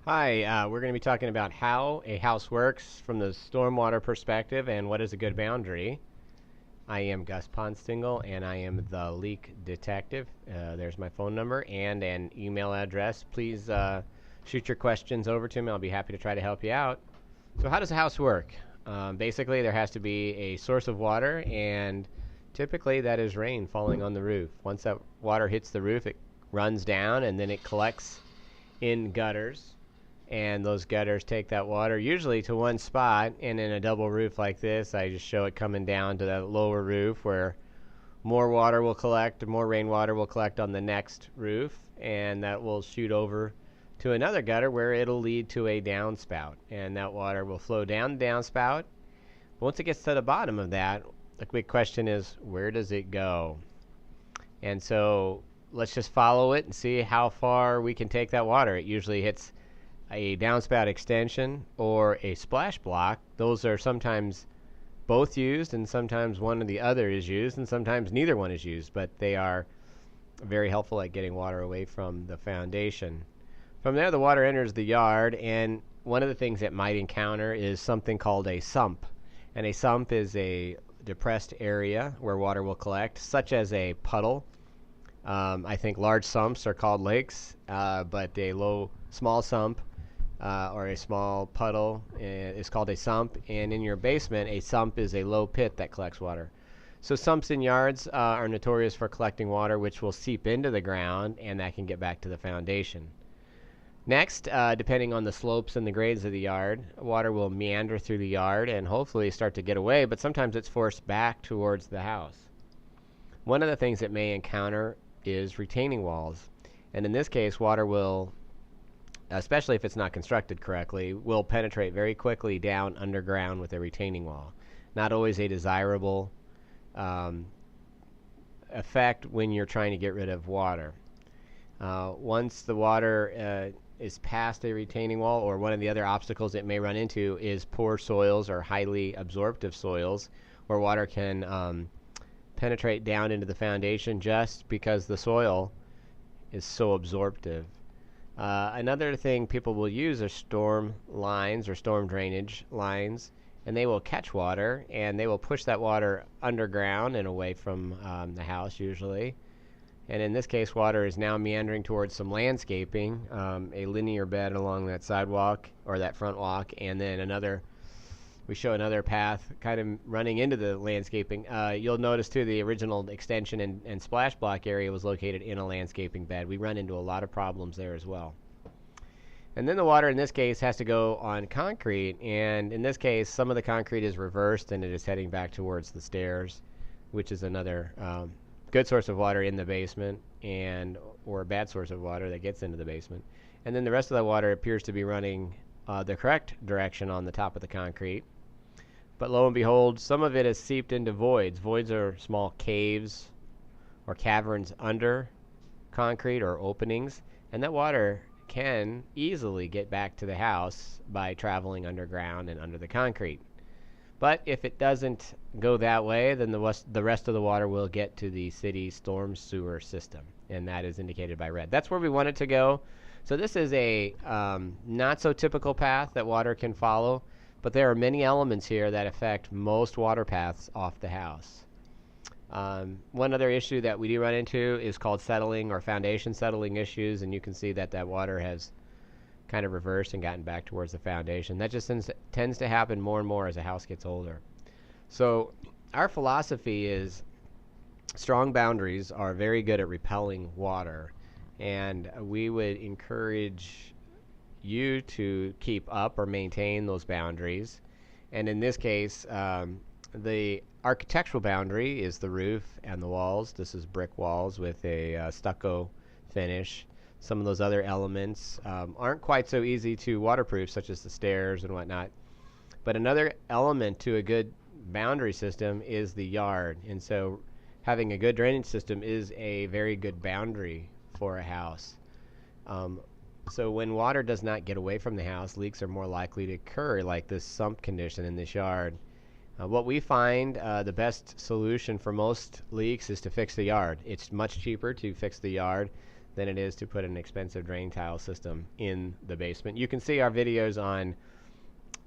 Hi, we're going to be talking about how a house works from the stormwater perspective and what is a good boundary. I am Gus Ponstingle and I am the leak detective. There's my phone number and an email address. Please shoot your questions over to me. I'll be happy to try to help you out. So, how does a house work? Basically, there has to be a source of water, and typically that is rain falling on the roof. Once that water hits the roof, it runs down and then it collects in gutters, and those gutters take that water usually to one spot. And in a double roof like this, I just show it coming down to that lower roof where more water will collect, more rainwater will collect on the next roof, and that will shoot over to another gutter where it'll lead to a downspout, and that water will flow down the downspout. But once it gets to the bottom of that, the big question is, where does it go? And so let's just follow it and see how far we can take that water. It usually hits a downspout extension or a splash block. Those are sometimes both used, and sometimes one or the other is used, and sometimes neither one is used, but they are very helpful at getting water away from the foundation. From there, the water enters the yard, and one of the things it might encounter is something called a sump. And a sump is a depressed area where water will collect, such as a puddle. I think large sumps are called lakes, but a small sump or a small puddle is called a sump. And in your basement, a sump is a low pit that collects water. So sumps in yards are notorious for collecting water, which will seep into the ground, and that can get back to the foundation. Next, depending on the slopes and the grades of the yard, water will meander through the yard and hopefully start to get away, but sometimes it's forced back towards the house. One of the things it may encounter is retaining walls. And in this case, water will, especially if it's not constructed correctly, will penetrate very quickly down underground with a retaining wall. Not always a desirable effect when you're trying to get rid of water. Once the water is past a retaining wall, or one of the other obstacles it may run into is poor soils or highly absorptive soils, where water can penetrate down into the foundation just because the soil is so absorptive. Another thing people will use are storm lines or storm drainage lines, and they will catch water and they will push that water underground and away from the house usually. And in this case, water is now meandering towards some landscaping, a linear bed along that sidewalk or that front walk, and then we show another path kind of running into the landscaping. You'll notice too the original extension and splash block area was located in a landscaping bed. We run into a lot of problems there as well. And then the water in this case has to go on concrete, and in this case some of the concrete is reversed and it is heading back towards the stairs, which is another good source of water in the basement, or a bad source of water that gets into the basement. And then the rest of the water appears to be running the correct direction on the top of the concrete. But lo and behold, some of it has seeped into voids. Voids are small caves or caverns under concrete or openings, and that water can easily get back to the house by traveling underground and under the concrete. But if it doesn't go that way, then the rest of the water will get to the city storm sewer system, and that is indicated by red. That's where we want it to go. So this is a not so typical path that water can follow, but there are many elements here that affect most water paths off the house. One other issue that we do run into is called settling or foundation settling issues, and you can see that water has kind of reversed and gotten back towards the foundation. That just tends to happen more and more as a house gets older. So our philosophy is strong boundaries are very good at repelling water, and we would encourage you to keep up or maintain those boundaries. And in this case, the architectural boundary is the roof and the walls. This is brick walls with a stucco finish. Some of those other elements aren't quite so easy to waterproof, such as the stairs and whatnot. But another element to a good boundary system is the yard. And so having a good drainage system is a very good boundary for a house. So when water does not get away from the house, leaks are more likely to occur, like this sump condition in this yard. What we find the best solution for most leaks is to fix the yard. It's much cheaper to fix the yard than it is to put an expensive drain tile system in the basement. You can see our videos on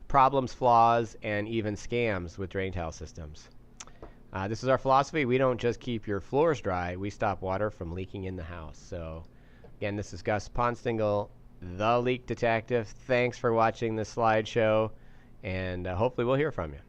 problems, flaws, and even scams with drain tile systems. This is our philosophy. We don't just keep your floors dry, we stop water from leaking in the house. So again, this is Gus Ponstingle, the Leak Detective. Thanks for watching this slideshow, and hopefully we'll hear from you.